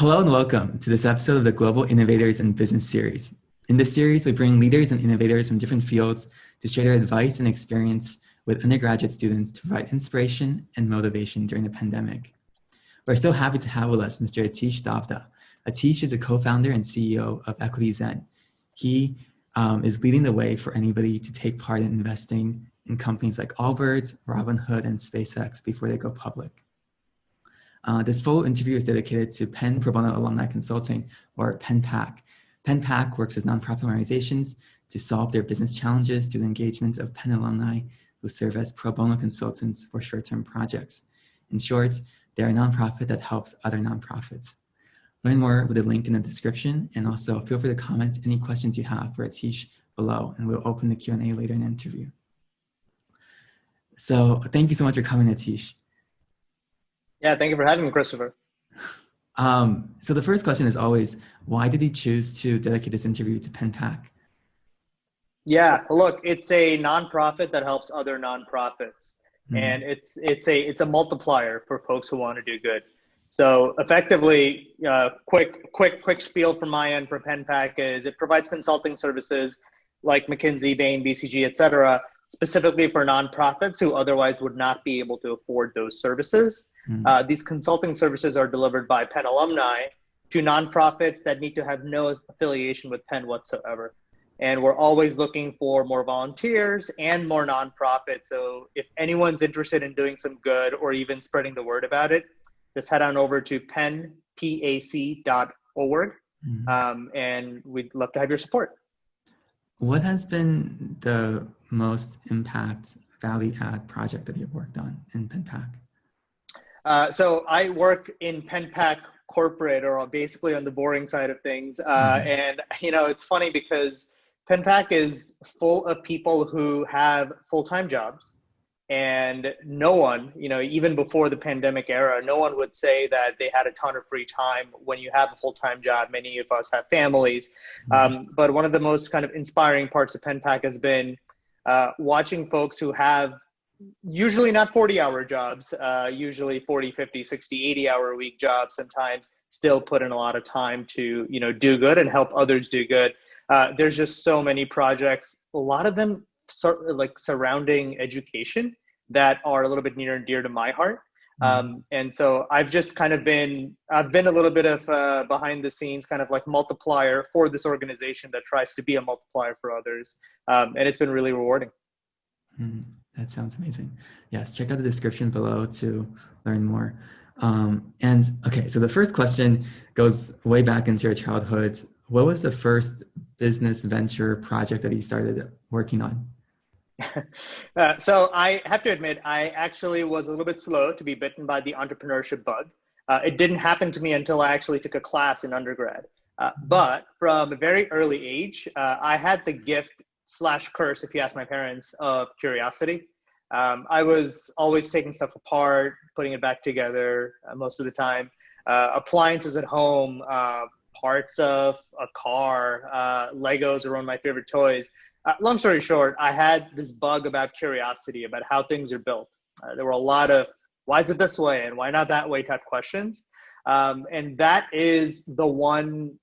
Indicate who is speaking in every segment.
Speaker 1: Hello and welcome to this episode of the Global Innovators in Business series. In this series, we bring leaders and innovators from different fields to share their advice and experience with undergraduate students to provide inspiration and motivation during the pandemic. We're so happy to have with us Mr. Atish Davda. Atish is a co-founder and CEO of EquityZen. He is leading the way for anybody to take part in investing in companies like Allbirds, Robinhood, and SpaceX before they go public. This full interview is dedicated to Penn Pro Bono Alumni Consulting, or Penn Pack. Penn Pack works with nonprofit organizations to solve their business challenges through the engagement of Penn alumni who serve as pro bono consultants for short-term projects. In short, they're a nonprofit that helps other nonprofits. Learn more with the link in the description, and also feel free to comment any questions you have for Atish below, and we'll open the Q&A later in the interview. So thank you so much for coming, Atish.
Speaker 2: Yeah, thank you for having me, Christopher.
Speaker 1: So the first question is always, why did you choose to dedicate this interview to Penn Pack?
Speaker 2: Yeah, well, look, it's a nonprofit that helps other nonprofits, and it's a multiplier for folks who want to do good. So effectively, quick spiel from my end for Penn Pack is it provides consulting services like McKinsey, Bain, BCG, et cetera, specifically for nonprofits who otherwise would not be able to afford those services. These consulting services are delivered by Penn alumni to nonprofits that need to have no affiliation with Penn whatsoever. And we're always looking for more volunteers and more nonprofits. So if anyone's interested in doing some good or even spreading the word about it, just head on over to pennpac.org, and we'd love to have your support.
Speaker 1: What has been the most impact value add project that you've worked on in Penn Pack?
Speaker 2: So I work in Penn Pack corporate, or basically on the boring side of things. And, it's funny because Penn Pack is full of people who have full-time jobs, and no one, even before the pandemic era, no one would say that they had a ton of free time when you have a full-time job. Many of us have families. But one of the most kind of inspiring parts of Penn Pack has been watching folks who have usually not 40-hour jobs, usually 40, 50, 60, 80-hour a week jobs sometimes, still put in a lot of time to, do good and help others do good. There's just so many projects, a lot of them surrounding education that are a little bit near and dear to my heart. And so I've just I've been a little bit of behind the scenes kind of like multiplier for this organization that tries to be a multiplier for others. And it's been really rewarding.
Speaker 1: That sounds amazing. Yes, check out the description below to learn more. Okay, so the first question goes way back into your childhood. What was the first business venture project that you started working on?
Speaker 2: So I have to admit, I actually was a little bit slow to be bitten by the entrepreneurship bug. It didn't happen to me until I actually took a class in undergrad. But from a very early age, I had the gift / curse, if you ask my parents, of curiosity. I was always taking stuff apart, putting it back together most of the time. Appliances at home, parts of a car, Legos are one of my favorite toys. Long story short, I had this bug about curiosity, about how things are built. There were a lot of, why is it this way and why not that way type questions. And that is the one,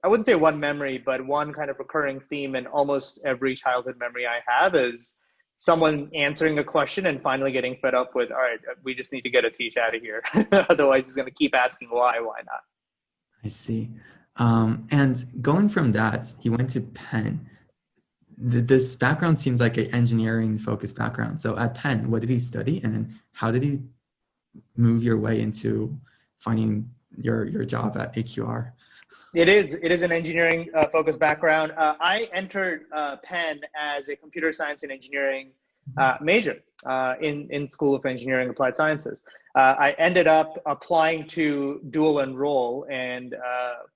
Speaker 2: I wouldn't say one memory, but one kind of recurring theme in almost every childhood memory I have is someone answering a question and finally getting fed up with, all right, we just need to get Atish out of here. Otherwise, he's going to keep asking why not.
Speaker 1: I see. And going from that, you went to Penn. This background seems like an engineering-focused background. So at Penn, what did you study? And then how did you move your way into finding your job at AQR?
Speaker 2: It is an engineering focused background. I entered Penn as a computer science and engineering major in School of Engineering Applied Sciences. I ended up applying to dual enroll and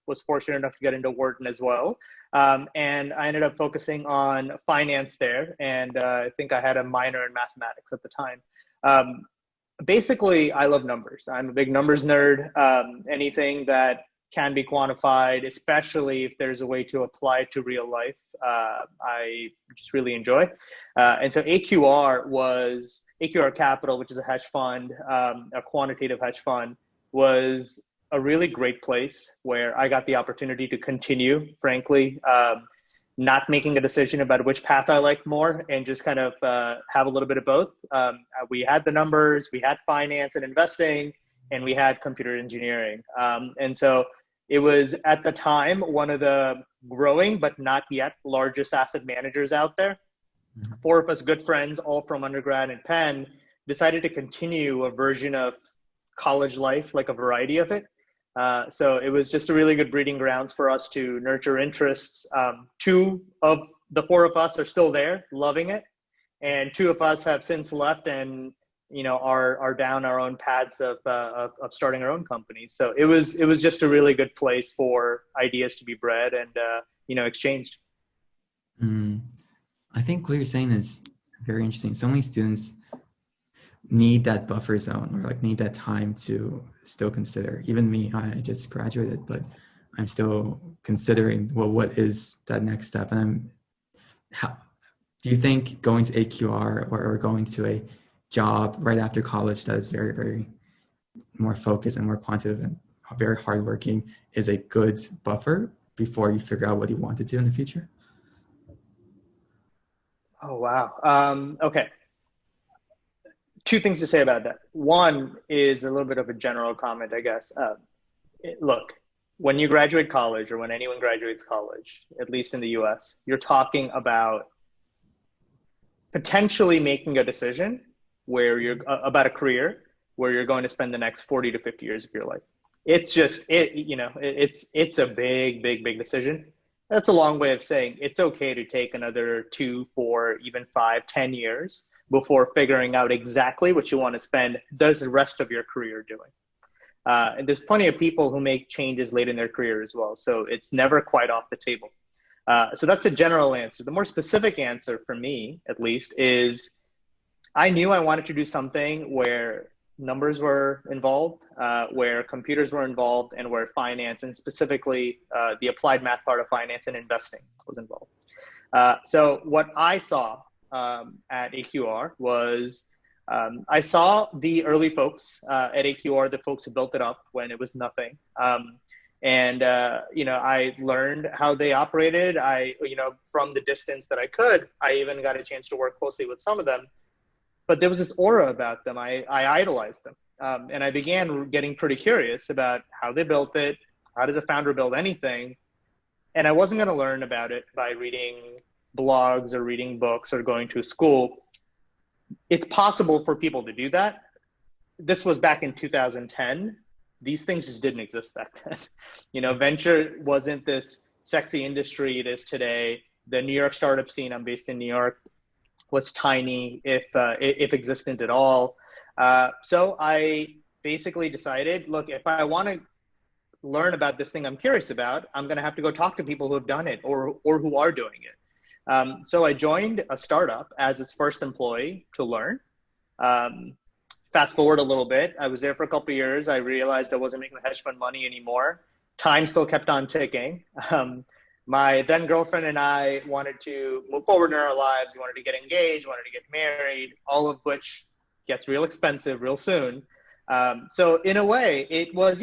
Speaker 2: was fortunate enough to get into Wharton as well. And I ended up focusing on finance there. And I think I had a minor in mathematics at the time. Basically, I love numbers. I'm a big numbers nerd. Anything that can be quantified, especially if there's a way to apply it to real life, I just really enjoy. And so AQR Capital, which is a hedge fund, a quantitative hedge fund, was a really great place where I got the opportunity to continue, frankly, not making a decision about which path I liked more and just kind of have a little bit of both. We had the numbers, we had finance and investing, and we had computer engineering. And so it was at the time one of the growing but not yet largest asset managers out there. Mm-hmm. Four of us good friends, all from undergrad and Penn, decided to continue a version of college life, like a variety of it. So it was just a really good breeding grounds for us to nurture interests. Two of the four of us are still there, loving it. And two of us have since left and, are down our own paths of starting our own company. So it was just a really good place for ideas to be bred and, exchanged.
Speaker 1: I think what you're saying is very interesting. So many students need that buffer zone or like need that time to still consider. Even me, I just graduated, but I'm still considering, well, what is that next step? And do you think going to AQR or going to a job right after college that is very, very more focused and more quantitative and very hardworking is a good buffer before you figure out what you want to do in the future?
Speaker 2: Oh, wow. Okay. Two things to say about that. One is a little bit of a general comment, I guess. Look, when you graduate college or when anyone graduates college, at least in the US, you're talking about potentially making a decision where you're about a career where you're going to spend the next 40 to 50 years of your life. It's just, it's a big, big, big decision. That's a long way of saying it's okay to take another 2, 4, even 5, 10 years before figuring out exactly what you want to spend the rest of your career doing. And there's plenty of people who make changes late in their career as well. So it's never quite off the table. So that's the general answer. The more specific answer for me, at least, is I knew I wanted to do something where numbers were involved, where computers were involved, and where finance, and specifically the applied math part of finance and investing was involved. So what I saw at AQR was I saw the early folks at AQR, the folks who built it up when it was nothing. I learned how they operated. From the distance that I could, I even got a chance to work closely with some of them. But there was this aura about them. I idolized them. And I began getting pretty curious about how they built it. How does a founder build anything? And I wasn't going to learn about it by reading blogs or reading books or going to school. It's possible for people to do that. This was back in 2010. These things just didn't exist back then. Venture wasn't this sexy industry it is today. The New York startup scene, I'm based in New York, was tiny, if existent at all. So I basically decided, look, if I want to learn about this thing I'm curious about, I'm going to have to go talk to people who have done it or who are doing it. So I joined a startup as its first employee to learn. Fast forward a little bit, I was there for a couple of years. I realized I wasn't making the hedge fund money anymore. Time still kept on ticking. My then girlfriend and I wanted to move forward in our lives. We wanted to get engaged, wanted to get married, all of which gets real expensive real soon. So in a way, it was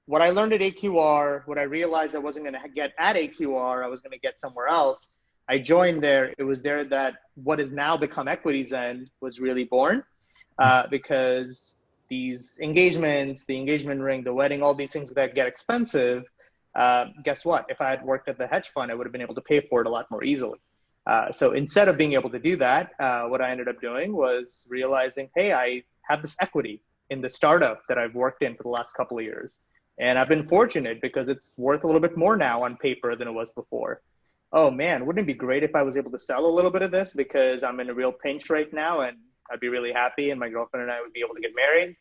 Speaker 2: what I learned at AQR, what I realized I wasn't going to get at AQR, I was going to get somewhere else. I joined there. It was there that what has now become EquityZen was really born because these engagements, the engagement ring, the wedding, all these things that get expensive, guess what? If I had worked at the hedge fund, I would have been able to pay for it a lot more easily. So instead of being able to do that, what I ended up doing was realizing, hey, I have this equity in the startup that I've worked in for the last couple of years. And I've been fortunate because it's worth a little bit more now on paper than it was before. Oh man, wouldn't it be great if I was able to sell a little bit of this because I'm in a real pinch right now and I'd be really happy and my girlfriend and I would be able to get married.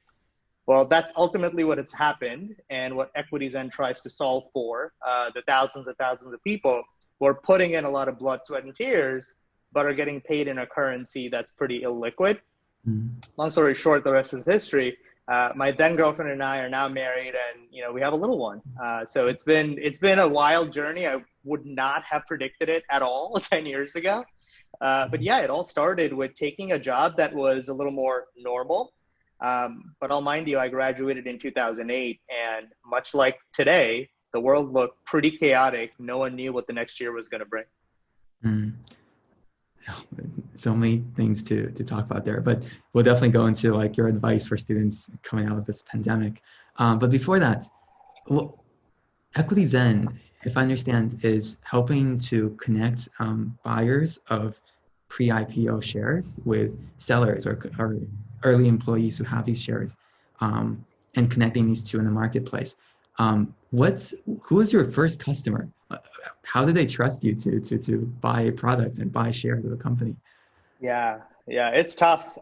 Speaker 2: Well, that's ultimately what has happened and what EquityZen tries to solve for the thousands and thousands of people who are putting in a lot of blood, sweat, and tears, but are getting paid in a currency that's pretty illiquid. Long story short, the rest is history. My then girlfriend and I are now married and, we have a little one. So it's been a wild journey. I would not have predicted it at all 10 years ago. But yeah, it all started with taking a job that was a little more normal. But I'll mind you, I graduated in 2008, and much like today, the world looked pretty chaotic. No one knew what the next year was going to bring.
Speaker 1: Mm. So many things to talk about there, but we'll definitely go into like your advice for students coming out of this pandemic. But before that, well, EquityZen, if I understand, is helping to connect buyers of pre-IPO shares with sellers or early employees who have these shares, and connecting these two in the marketplace. Who is your first customer? How did they trust you to buy a product and buy shares of a company?
Speaker 2: Yeah, it's tough.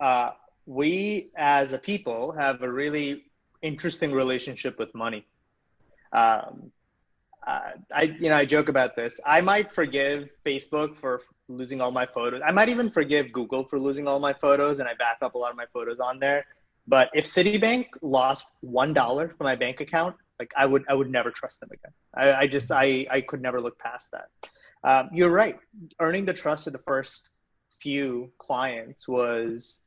Speaker 2: We as a people have a really interesting relationship with money. Um, I joke about this. I might forgive Facebook for losing all my photos. I might even forgive Google for losing all my photos, and I back up a lot of my photos on there. But if Citibank lost $1 from my bank account, like I would never trust them again. I could never look past that. You're right. Earning the trust of the first few clients was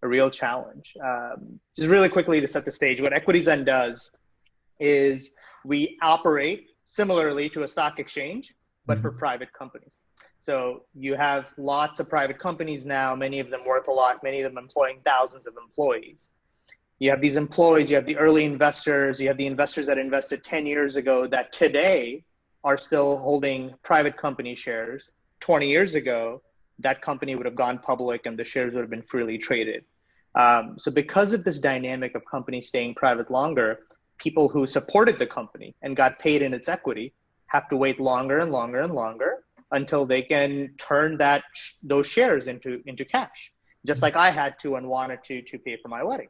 Speaker 2: a real challenge. Just really quickly to set the stage, what EquityZen does is we operate similarly to a stock exchange, but for private companies. So you have lots of private companies now, many of them worth a lot, many of them employing thousands of employees. You have these employees, you have the early investors, you have the investors that invested 10 years ago that today are still holding private company shares. 20 years ago, that company would have gone public and the shares would have been freely traded. So because of this dynamic of companies staying private longer, people who supported the company and got paid in its equity have to wait longer and longer and longer until they can turn those shares into cash, just like I had to and wanted to pay for my wedding.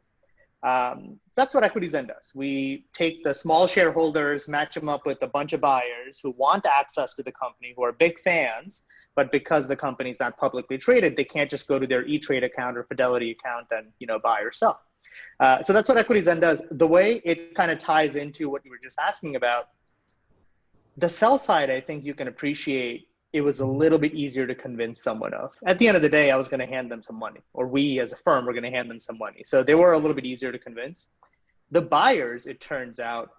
Speaker 2: So that's what EquityZen does. We take the small shareholders, match them up with a bunch of buyers who want access to the company, who are big fans, but because the company's not publicly traded, they can't just go to their E-Trade account or Fidelity account and buy or sell. So that's what EquityZen does. The way it kind of ties into what you were just asking about, the sell side, I think you can appreciate it was a little bit easier to convince someone of. At the end of the day, I was going to hand them some money, or we as a firm were going to hand them some money. So they were a little bit easier to convince. The buyers, it turns out,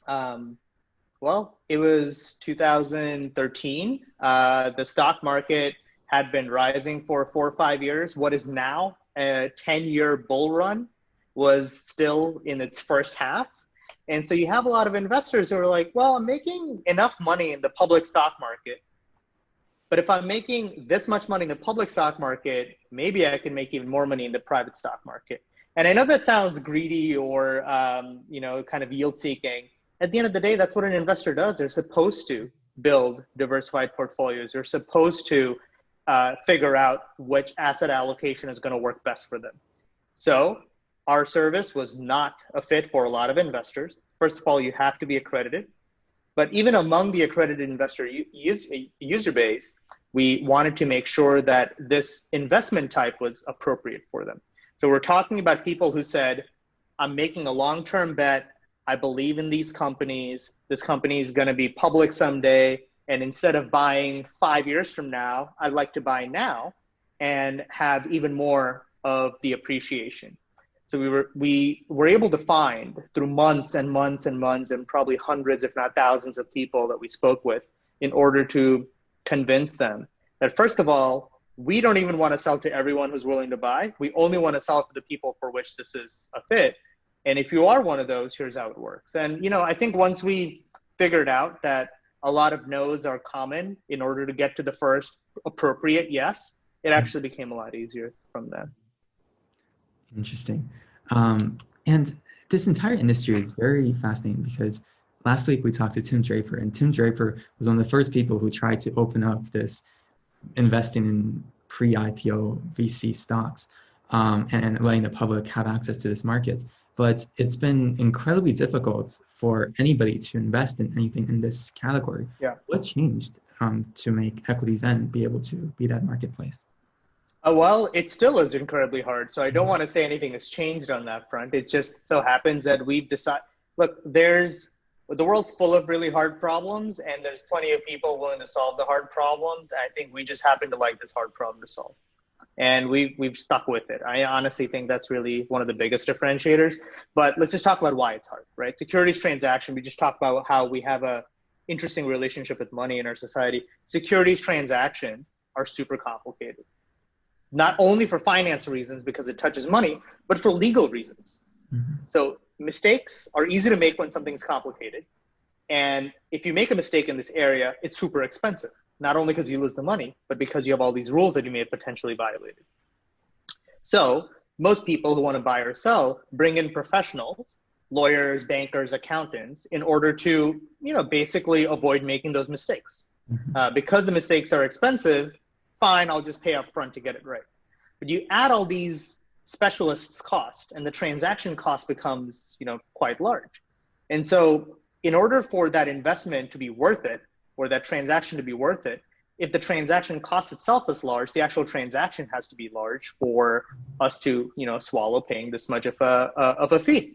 Speaker 2: well, it was 2013. The stock market had been rising for 4 or 5 years. What is now a 10-year bull run was still in its first half. And so you have a lot of investors who are like, well, I'm making enough money in the public stock market, but if I'm making this much money in the public stock market, maybe I can make even more money in the private stock market. And I know that sounds greedy or kind of yield seeking. At the end of the day, that's what an investor does. They're supposed to build diversified portfolios. They're supposed to figure out which asset allocation is going to work best for them. So our service was not a fit for a lot of investors. First of all, you have to be accredited. But even among the accredited investor user base, we wanted to make sure that this investment type was appropriate for them. So we're talking about people who said, I'm making a long-term bet. I believe in these companies. This company is going to be public someday. And instead of buying 5 years from now, I'd like to buy now and have even more of the appreciation. So we were able to find through months and months and months and probably hundreds, if not thousands of people that we spoke with in order to convince them that first of all, we don't even want to sell to everyone who's willing to buy. We only want to sell to the people for which this is a fit. And if you are one of those, here's how it works. And, I think once we figured out that a lot of no's are common in order to get to the first appropriate yes, it actually became a lot easier from then.
Speaker 1: Interesting. And this entire industry is very fascinating because last week we talked to Tim Draper, and Tim Draper was one of the first people who tried to open up this investing in pre-IPO VC stocks and letting the public have access to this market. But it's been incredibly difficult for anybody to invest in anything in this category.
Speaker 2: Yeah.
Speaker 1: What changed to make EquityZen be able to be that marketplace?
Speaker 2: Well, it still is incredibly hard. So I don't want to say anything has changed on that front. It just so happens that we've decided, look, the world's full of really hard problems, and there's plenty of people willing to solve the hard problems. I think we just happen to like this hard problem to solve. And we've stuck with it. I honestly think that's really one of the biggest differentiators. But let's just talk about why it's hard, right? Securities transaction, we just talked about how we have a interesting relationship with money in our society. Securities transactions are super complicated, not only for finance reasons because it touches money, but for legal reasons. Mm-hmm. So mistakes are easy to make when something's complicated. And if you make a mistake in this area, it's super expensive, not only because you lose the money, but because you have all these rules that you may have potentially violated. So most people who want to buy or sell bring in professionals, lawyers, bankers, accountants, in order to, basically avoid making those mistakes. Mm-hmm. Because the mistakes are expensive, fine, I'll just pay up front to get it right. But you add all these specialists' cost, and the transaction cost becomes, quite large. And so in order for that investment to be worth it, or that transaction to be worth it, if the transaction cost itself is large, the actual transaction has to be large for us to, swallow paying this much of a fee.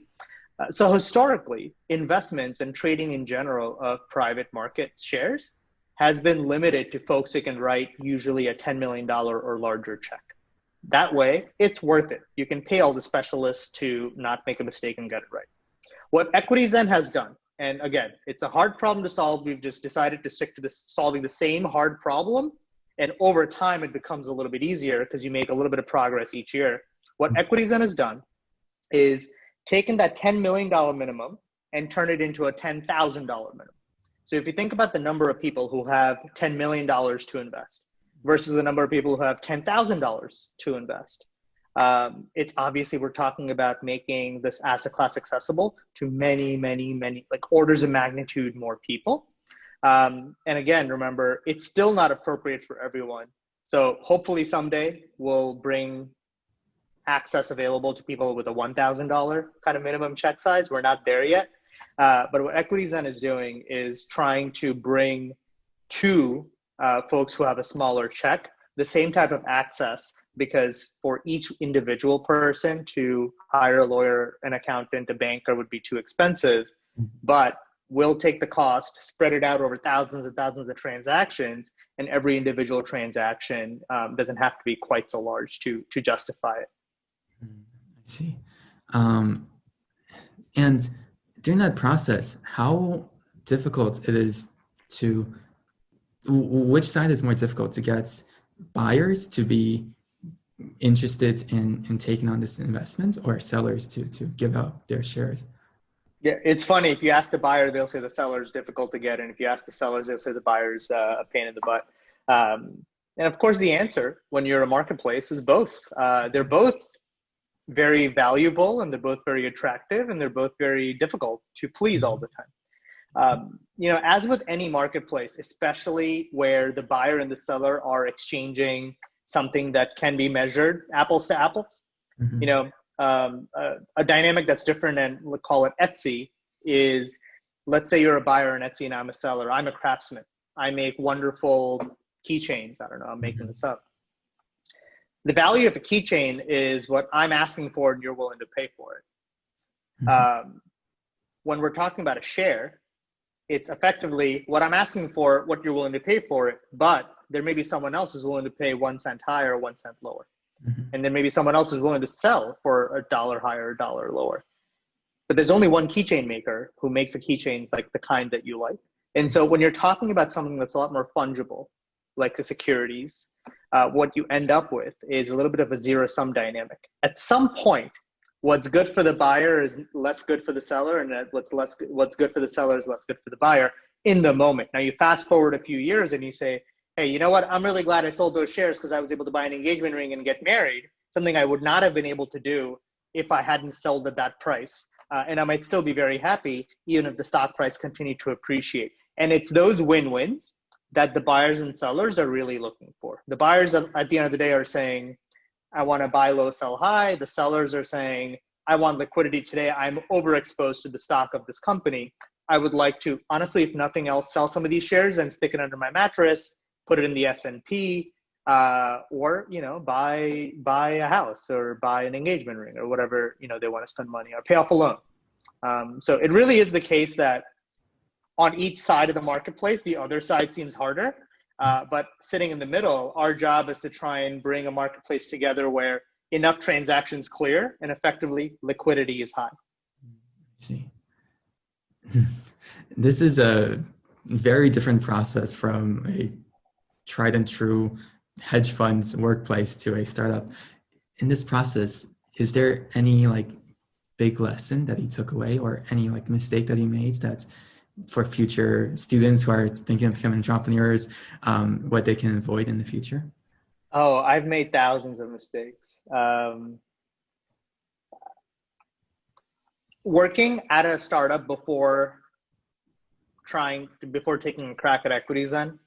Speaker 2: So historically, investments and trading in general of private market shares has been limited to folks who can write usually a $10 million or larger check. That way, it's worth it. You can pay all the specialists to not make a mistake and get it right. What EquityZen has done, and again, it's a hard problem to solve. We've just decided to stick to this, solving the same hard problem. And over time, it becomes a little bit easier because you make a little bit of progress each year. What EquityZen has done is taken that $10 million minimum and turn it into a $10,000 minimum. So if you think about the number of people who have $10 million to invest versus the number of people who have $10,000 to invest, it's obviously we're talking about making this asset class accessible to many, like orders of magnitude more people. And again, remember, it's still not appropriate for everyone. So hopefully someday we'll bring access available to people with a $1,000 kind of minimum check size. We're not there yet. But what EquityZen is doing is trying to bring to folks who have a smaller check the same type of access, because for each individual person to hire a lawyer, an accountant, a banker would be too expensive. But we'll take the cost, spread it out over thousands and thousands of transactions, and every individual transaction doesn't have to be quite so large to justify it.
Speaker 1: I see. And during that process, how difficult it is to, which side is more difficult to get buyers to be interested in taking on this investment, or sellers to give up their shares?
Speaker 2: Yeah, it's funny. If you ask the buyer, they'll say the seller is difficult to get. And if you ask the sellers, they'll say the buyer's a pain in the butt. And of course, the answer when you're a marketplace is both. They're both very valuable, and they're both very attractive, and they're both very difficult to please all the time. As with any marketplace, especially where the buyer and the seller are exchanging something that can be measured apples to apples, mm-hmm. A dynamic that's different, and we'll call it Etsy, is let's say you're a buyer on Etsy and I'm a seller. I'm a craftsman. I make wonderful keychains. I don't know, I'm making this up. The value of a keychain is what I'm asking for and you're willing to pay for it. Mm-hmm. When we're talking about a share, it's effectively what I'm asking for, what you're willing to pay for it, but there may be someone else who's willing to pay 1 cent higher, 1 cent lower. Mm-hmm. And then maybe someone else is willing to sell for $1 higher, $1 lower. But there's only one keychain maker who makes the keychains like the kind that you like. And so when you're talking about something that's a lot more fungible, like the securities, what you end up with is a little bit of a zero-sum dynamic. At some point, what's good for the buyer is less good for the seller, and what's good for the seller is less good for the buyer in the moment. Now you fast forward a few years and you say, hey, you know what? I'm really glad I sold those shares because I was able to buy an engagement ring and get married, something I would not have been able to do if I hadn't sold at that price. And I might still be very happy even if the stock price continued to appreciate. And it's those win-wins that the buyers and sellers are really looking for. The buyers at the end of the day are saying, I want to buy low, sell high. The sellers are saying, I want liquidity today. I'm overexposed to the stock of this company. I would like to, honestly, if nothing else, sell some of these shares and stick it under my mattress, put it in the S&P, or buy a house or buy an engagement ring or whatever they want to spend money or pay off a loan. So it really is the case that on each side of the marketplace, the other side seems harder. But sitting in the middle, our job is to try and bring a marketplace together where enough transactions clear and effectively liquidity is high.
Speaker 1: I see. This is a very different process from a tried and true hedge funds workplace to a startup. In this process, is there any like big lesson that he took away or any like mistake that he made that for future students who are thinking of becoming entrepreneurs, what they can avoid in the future?
Speaker 2: Oh, I've made thousands of mistakes. Working at a startup before taking a crack at EquityZen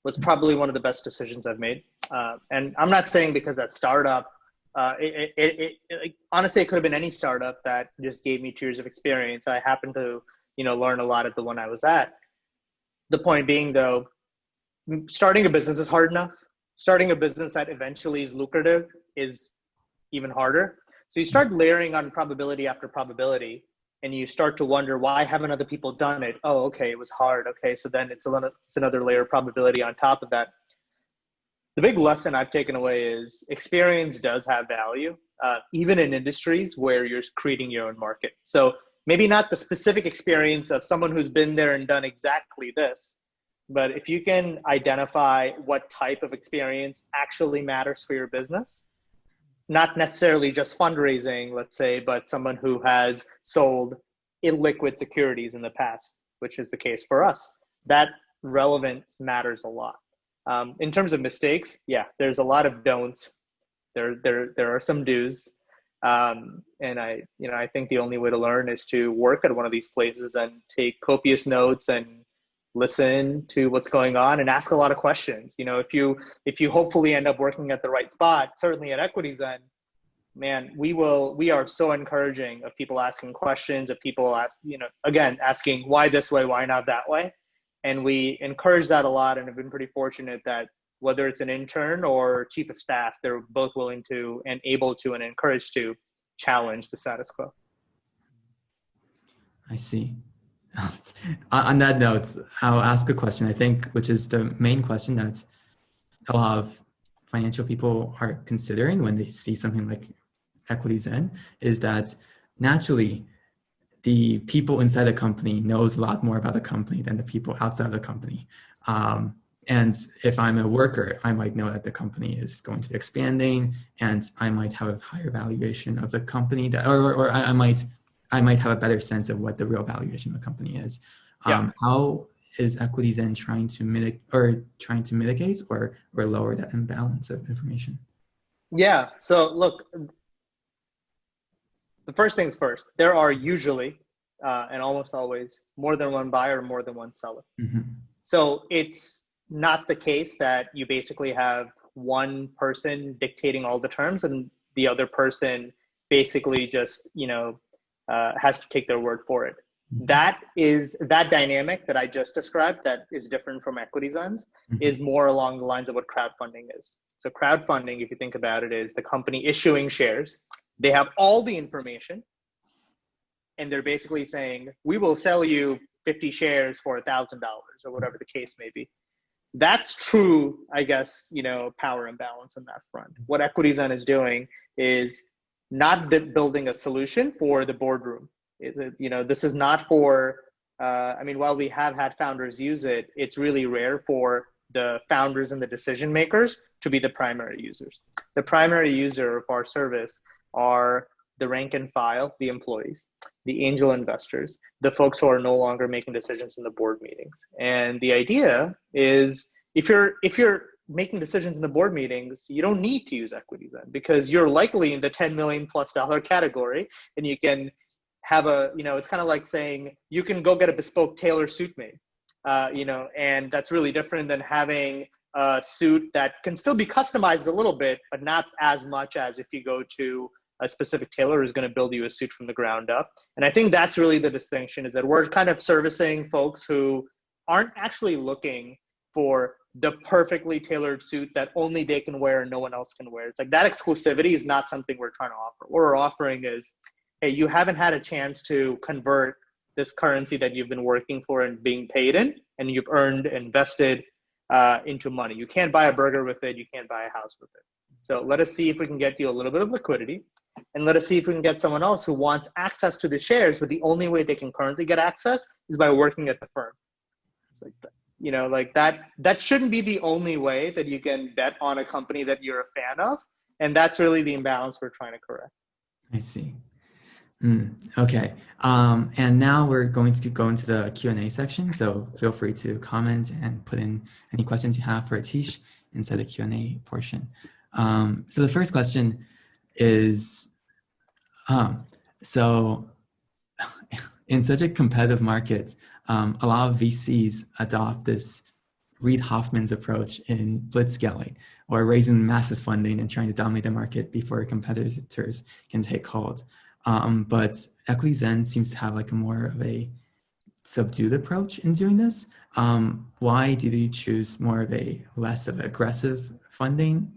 Speaker 2: was probably one of the best decisions I've made. And I'm not saying because that startup, honestly, it could have been any startup that just gave me 2 years of experience. I happened to, learn a lot at the one I was at. The point being though, starting a business is hard enough. Starting a business that eventually is lucrative is even harder. So you start layering on probability after probability, and you start to wonder, why haven't other people done it? Oh, okay, it was hard. Okay, so then it's another layer of probability on top of that. The big lesson I've taken away is experience does have value, even in industries where you're creating your own market. So maybe not the specific experience of someone who's been there and done exactly this, but if you can identify what type of experience actually matters for your business, not necessarily just fundraising, let's say, but someone who has sold illiquid securities in the past, which is the case for us, that relevance matters a lot. In terms of mistakes, yeah, there's a lot of don'ts. There are some do's. And I think the only way to learn is to work at one of these places and take copious notes and listen to what's going on and ask a lot of questions. If you hopefully end up working at the right spot, certainly at EquityZen, man, we are so encouraging of people asking questions, of people asking why this way, why not that way. And we encourage that a lot and have been pretty fortunate that whether it's an intern or chief of staff, they're both willing to and able to and encouraged to challenge the status quo.
Speaker 1: I see. On that note, I'll ask a question, I think, which is the main question that a lot of financial people are considering when they see something like EquityZen, is that naturally the people inside the company knows a lot more about the company than the people outside of the company. And if I'm a worker, I might know that the company is going to be expanding and I might have a higher valuation of the company or I might have a better sense of what the real valuation of the company is.
Speaker 2: Yeah.
Speaker 1: How is EquityZen trying to mitigate or lower that imbalance of information?
Speaker 2: Yeah. So look, the first things first, there are usually and almost always more than one buyer or more than one seller.
Speaker 1: Mm-hmm.
Speaker 2: So it's not the case that you basically have one person dictating all the terms and the other person basically just, has to take their word for it. That dynamic that I just described that is different from EquityZen's is more along the lines of what crowdfunding is. So crowdfunding, if you think about it, is the company issuing shares. They have all the information and they're basically saying, we will sell you 50 shares for $1,000 or whatever the case may be. That's true, I guess, power imbalance on that front. What EquityZen is doing is not building a solution for the boardroom. This is not for, while we have had founders use it, it's really rare for the founders and the decision makers to be the primary users. The primary user of our service are the rank and file, the employees, the angel investors, the folks who are no longer making decisions in the board meetings. And the idea is if you're making decisions in the board meetings, you don't need to use EquityZen because you're likely in the $10 million+ category and you can have it's kind of like saying you can go get a bespoke tailor suit made, and that's really different than having a suit that can still be customized a little bit, but not as much as if you go to a specific tailor who's going to build you a suit from the ground up. And I think that's really the distinction, is that we're kind of servicing folks who aren't actually looking for the perfectly tailored suit that only they can wear and no one else can wear. It's like that exclusivity is not something we're trying to offer. What we're offering is, hey, you haven't had a chance to convert this currency that you've been working for and being paid in, and you've earned, invested into money. You can't buy a burger with it. You can't buy a house with it. So let us see if we can get you a little bit of liquidity, and let us see if we can get someone else who wants access to the shares, but the only way they can currently get access is by working at the firm. It's like that. Like that shouldn't be the only way that you can bet on a company that you're a fan of. And that's really the imbalance we're trying to correct.
Speaker 1: I see. Okay. And now we're going to go into the Q&A section. So feel free to comment and put in any questions you have for Atish inside the Q&A portion. So the first question is, so in such a competitive market, a lot of VCs adopt this Reid Hoffman's approach in blitzscaling, or raising massive funding and trying to dominate the market before competitors can take hold. But EquityZen seems to have like a more of a subdued approach in doing this. Why did you choose more of a less of aggressive funding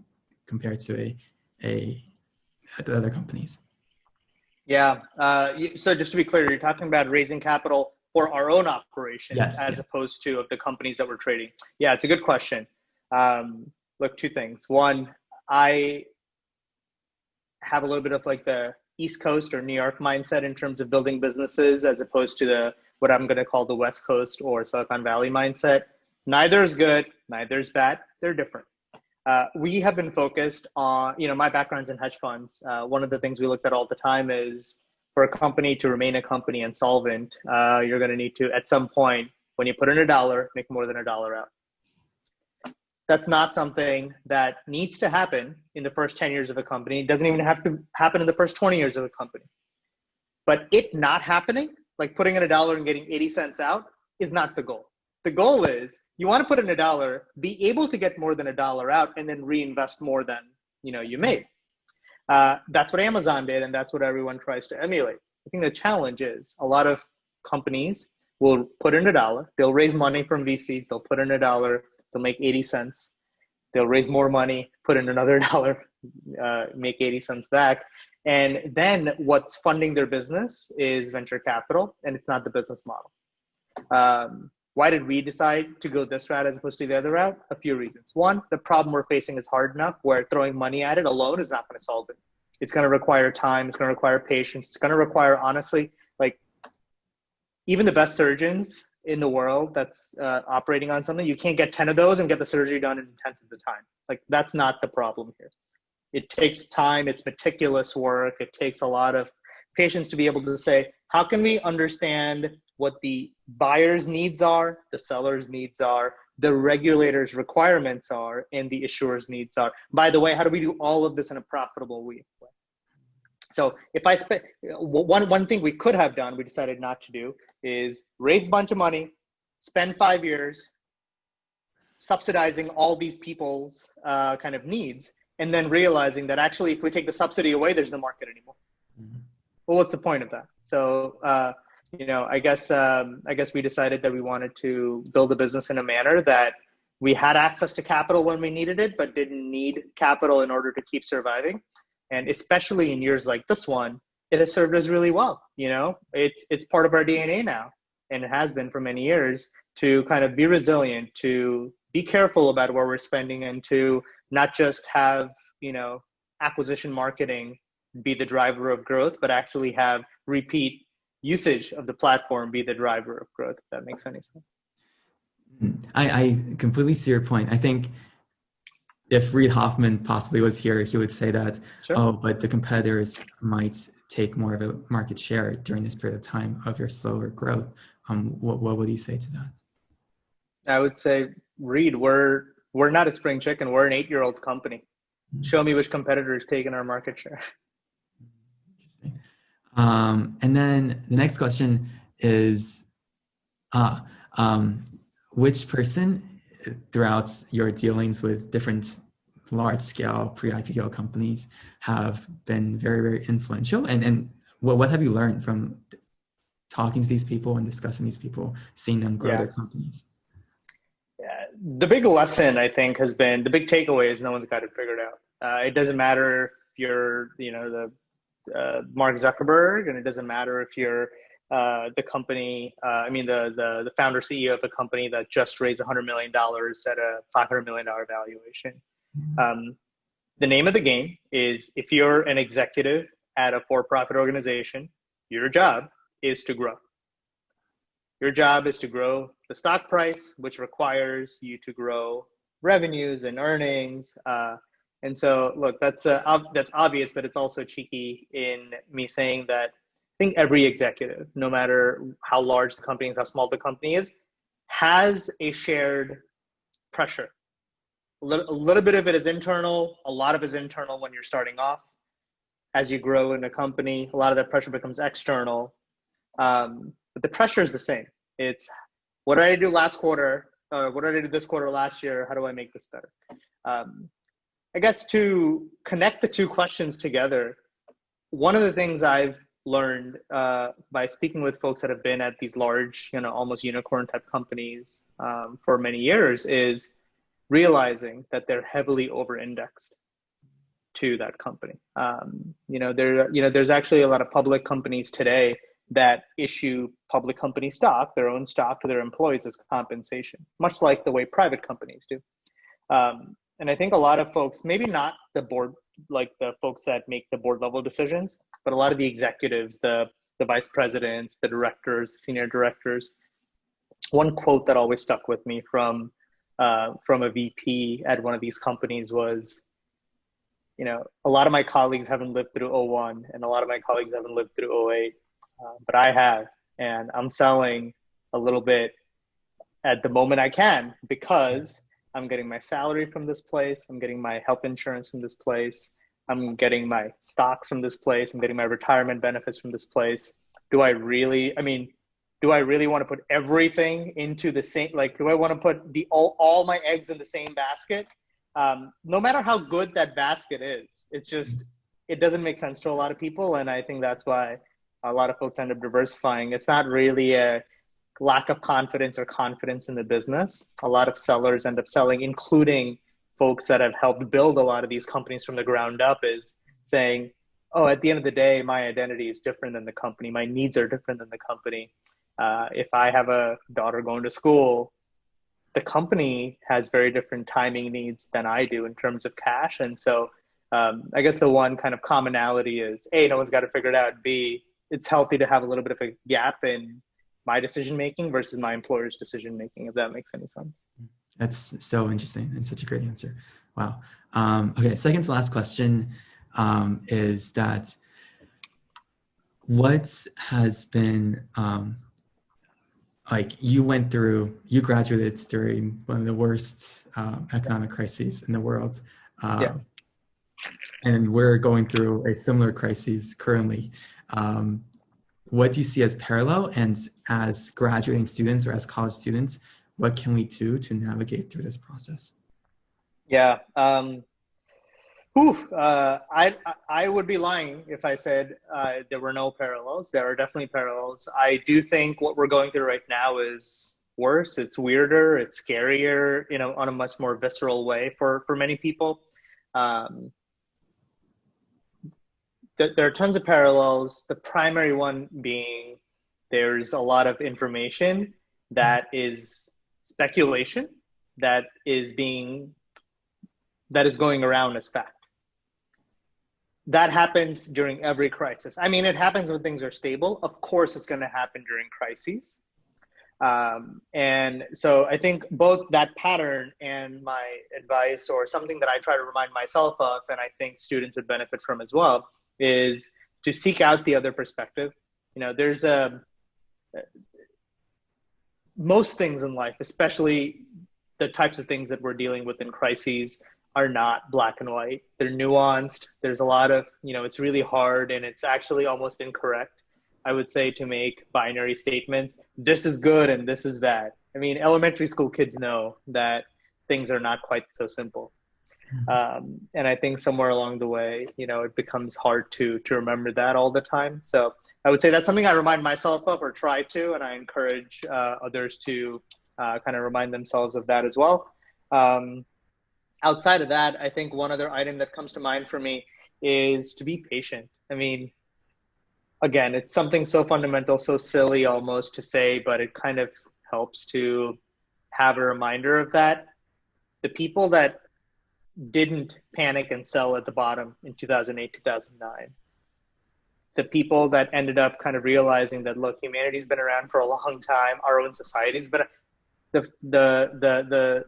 Speaker 1: compared to the other companies?
Speaker 2: Yeah. So just to be clear, you're talking about raising capital for our own operation,
Speaker 1: yes,
Speaker 2: as opposed to of the companies that we're trading. Yeah, it's a good question. Look, two things. One, I have a little bit of like the East Coast or New York mindset in terms of building businesses, as opposed to what I'm going to call the West Coast or Silicon Valley mindset. Neither is good, neither is bad. They're different. We have been focused on, my background's in hedge funds. One of the things we looked at all the time is, for a company to remain a company and solvent, you're going to need to, at some point, when you put in $1, make more than $1 out. That's not something that needs to happen in the first 10 years of a company. It doesn't even have to happen in the first 20 years of a company. But it not happening, like putting in $1 and getting 80 cents out, is not the goal. The goal is you want to put in $1, be able to get more than $1 out, and then reinvest more than you made. That's what Amazon did, and that's what everyone tries to emulate. I think the challenge is a lot of companies will put in $1, they'll raise money from VCs, they'll put in $1, they'll make 80 cents, they'll raise more money, put in another $1, make 80 cents back, and then what's funding their business is venture capital, and it's not the business model. Why did we decide to go this route as opposed to the other route? A few reasons. One, the problem we're facing is hard enough where throwing money at it alone is not going to solve it. It's going to require time. It's going to require patience. It's going to require, honestly, like even the best surgeons in the world that's operating on something, you can't get 10 of those and get the surgery done in a tenth of the time. Like that's not the problem here. It takes time. It's meticulous work. It takes a lot of patience to be able to say, how can we understand what the buyer's needs are, the seller's needs are, the regulator's requirements are, and the issuer's needs are. By the way, how do we do all of this in a profitable way? So if I spend, one thing we could have done, we decided not to do, is raise a bunch of money, spend 5 years subsidizing all these people's kind of needs, and then realizing that actually if we take the subsidy away, there's no market anymore. Mm-hmm. Well, what's the point of that? So, I guess we decided that we wanted to build a business in a manner that we had access to capital when we needed it, but didn't need capital in order to keep surviving. And especially in years like this one, it has served us really well. It's part of our DNA now, and it has been for many years, to kind of be resilient, to be careful about where we're spending, and to not just have, acquisition marketing be the driver of growth, but actually have repeat usage of the platform be the driver of growth, if that makes any sense.
Speaker 1: I completely see your point. I think if Reid Hoffman possibly was here, he would say that, sure. But the competitors might take more of a market share during this period of time of your slower growth. What would you say to that?
Speaker 2: I would say, Reid, we're not a spring chicken. We're an 8-year-old company. Mm-hmm. Show me which competitor is taking our market share.
Speaker 1: And then the next question is, which person throughout your dealings with different large-scale pre-IPO companies have been very, very influential? And what have you learned from talking to these people and discussing these people, seeing them grow their companies?
Speaker 2: The big lesson, I think, has been, the big takeaway is no one's got it figured out. It doesn't matter if you're, the Mark Zuckerberg, and it doesn't matter if you're the company, the founder CEO of a company that just raised $100 million at a $500 million valuation. The name of the game is, if you're an executive at a for-profit organization, your job is to grow. Your job is to grow the stock price, which requires you to grow revenues and earnings. And so, look, that's obvious, but it's also cheeky in me saying that I think every executive, no matter how large the company is, how small the company is, has a shared pressure. A little bit of it is internal. A lot of it is internal when you're starting off. As you grow in a company, a lot of that pressure becomes external. But the pressure is the same. It's, what did I do last quarter? What did I do this quarter last year? How do I make this better? I guess to connect the two questions together, one of the things I've learned by speaking with folks that have been at these large, almost unicorn type companies for many years is realizing that they're heavily over-indexed to that company. There's actually a lot of public companies today that issue public company stock, their own stock, to their employees as compensation, much like the way private companies do. And I think a lot of folks, maybe not the board, like the folks that make the board level decisions, but a lot of the executives, the vice presidents, the directors, senior directors. One quote that always stuck with me from a VP at one of these companies was, a lot of my colleagues haven't lived through '01 and a lot of my colleagues haven't lived through '08, but I have, and I'm selling a little bit at the moment I can, because I'm getting my salary from this place, I'm getting my health insurance from this place, I'm getting my stocks from this place, I'm getting my retirement benefits from this place. Do I really want to put everything into the same, do I want to put all my eggs in the same basket? No matter how good that basket is, it doesn't make sense to a lot of people. And I think that's why a lot of folks end up diversifying. It's not really a lack of confidence or confidence in the business. A lot of sellers end up selling, including folks that have helped build a lot of these companies from the ground up, is saying, oh, at the end of the day, my identity is different than the company. My needs are different than the company. If I have a daughter going to school, the company has very different timing needs than I do in terms of cash. And so I guess the one kind of commonality is, A, no one's got to figure it out. B, it's healthy to have a little bit of a gap in my decision-making versus my employer's decision-making, if that makes any sense.
Speaker 1: That's so interesting and such a great answer. Wow. Okay, second to last question is that what has been, you graduated during one of the worst economic crises in the world. And we're going through a similar crisis currently. What do you see as parallel, and as graduating students or as college students, what can we do to navigate through this process?
Speaker 2: Yeah. I would be lying if I said there were no parallels. There are definitely parallels. I do think what we're going through right now is worse. It's weirder. It's scarier, on a much more visceral way for many people. There are tons of parallels. The primary one being there's a lot of information that is speculation that is going around as fact. That happens during every crisis. I mean, it happens when things are stable. Of course, it's going to happen during crises. And so I think both that pattern and my advice, or something that I try to remind myself of, and I think students would benefit from as well, is to seek out the other perspective. There's most things in life, especially the types of things that we're dealing with in crises, are not black and white. They're nuanced. There's a lot of, it's really hard, and it's actually almost incorrect, I would say, to make binary statements. This is good and this is bad. I mean, elementary school kids know that things are not quite so simple. And I think somewhere along the way, it becomes hard to remember that all the time. So I would say that's something I remind myself of, or try to, and I encourage others to kind of remind themselves of that as well. Outside of that, I think one other item that comes to mind for me is to be patient. I mean, again, it's something so fundamental, so silly almost to say, but it kind of helps to have a reminder of that. The people that didn't panic and sell at the bottom in 2008, 2009, the people that ended up kind of realizing that, look, humanity's been around for a long time, our own society's been, the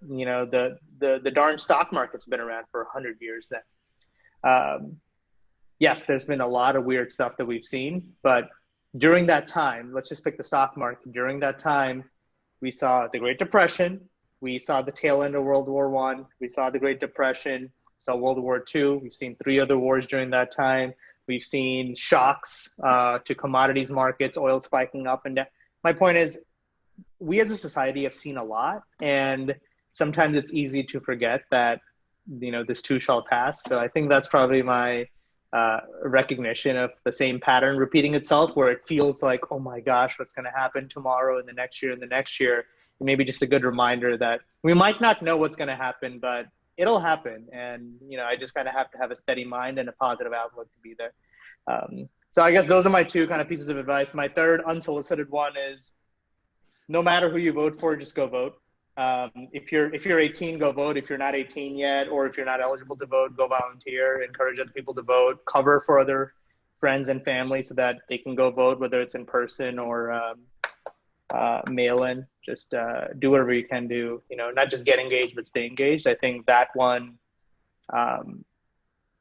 Speaker 2: darn stock market's been around for 100 years then. Yes, there's been a lot of weird stuff that we've seen, but during that time, let's just pick the stock market. During that time, we saw the Great Depression, we saw the tail end of World War I, we saw the Great Depression, saw World War II, we've seen 3 other wars during that time. We've seen shocks to commodities markets, oil spiking up and down. My point is, we as a society have seen a lot, and sometimes it's easy to forget that, this too shall pass. So I think that's probably my recognition of the same pattern repeating itself, where it feels like, oh my gosh, what's going to happen tomorrow and the next year and the next year. And maybe just a good reminder that we might not know what's going to happen, but it'll happen. And, I just kind of have to have a steady mind and a positive outlook to be there. So I guess those are my 2 kind of pieces of advice. My third unsolicited one is, no matter who you vote for, just go vote. If you're 18, go vote. If you're not 18 yet, or if you're not eligible to vote, go volunteer, encourage other people to vote, cover for other friends and family so that they can go vote, whether it's in person or mail in. Just do whatever you can do, not just get engaged, but stay engaged. I think that one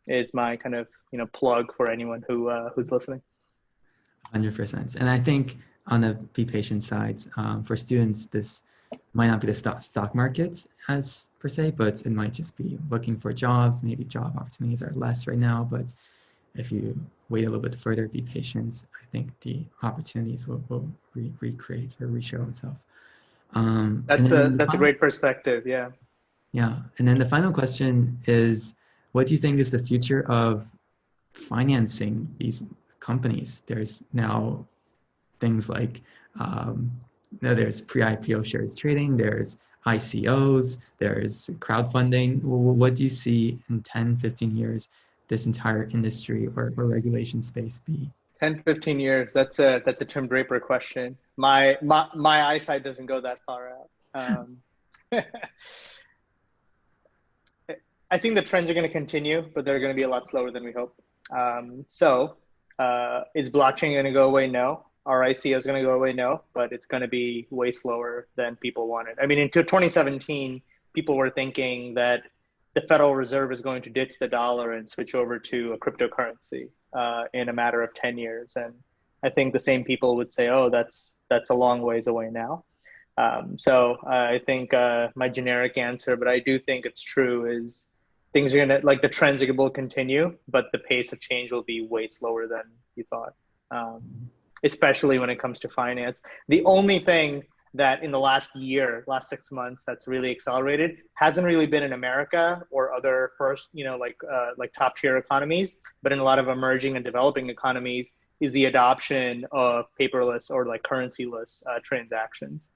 Speaker 2: is my kind of, plug for anyone who's listening.
Speaker 1: 100%. And I think on the be patient side, for students, this might not be the stock market as per se, but it might just be looking for jobs. Maybe job opportunities are less right now, but if you wait a little bit further, be patient, I think the opportunities will recreate or reshow itself.
Speaker 2: That's a great perspective. Yeah.
Speaker 1: Yeah. And then the final question is, what do you think is the future of financing these companies? There's now things like, there's pre-IPO shares trading, there's ICOs, there's crowdfunding. What do you see in 10, 15 years, this entire industry or regulation space be?
Speaker 2: 10, 15 years, that's a Tim Draper question. My eyesight doesn't go that far out. I think the trends are going to continue, but they're going to be a lot slower than we hope. Is blockchain going to go away? No. Are ICOs going to go away? No, but it's going to be way slower than people wanted. I mean, in 2017, people were thinking that the Federal Reserve is going to ditch the dollar and switch over to a cryptocurrency in a matter of 10 years. And I think the same people would say, oh, that's a long ways away now. So I think my generic answer, but I do think it's true, is things are going to, the trends will continue, but the pace of change will be way slower than you thought. Especially when it comes to finance. The only thing that in the last 6 months, that's really accelerated hasn't really been in America or other first, like top tier economies, but in a lot of emerging and developing economies is the adoption of paperless or currency-less transactions.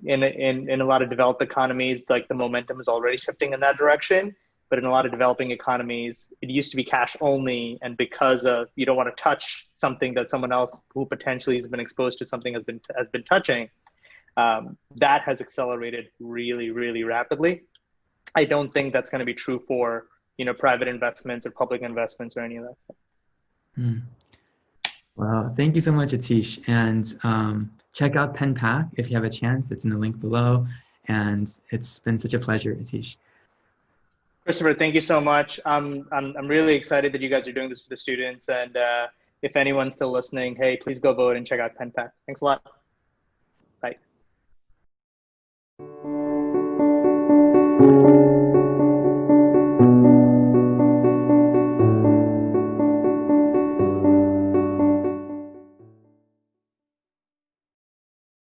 Speaker 2: In a lot of developed economies, the momentum is already shifting in that direction. But in a lot of developing economies, it used to be cash only. And because of, you don't want to touch something that someone else who potentially has been exposed to something has been touching, that has accelerated really, really rapidly. I don't think that's going to be true for, private investments or public investments or any of that stuff.
Speaker 1: Well, thank you so much, Atish. And check out Penn Pack if you have a chance. It's in the link below. And it's been such a pleasure, Atish.
Speaker 2: Christopher, thank you so much. I'm really excited that you guys are doing this for the students. And if anyone's still listening, hey, please go vote and check out Penn Pack. Thanks a lot.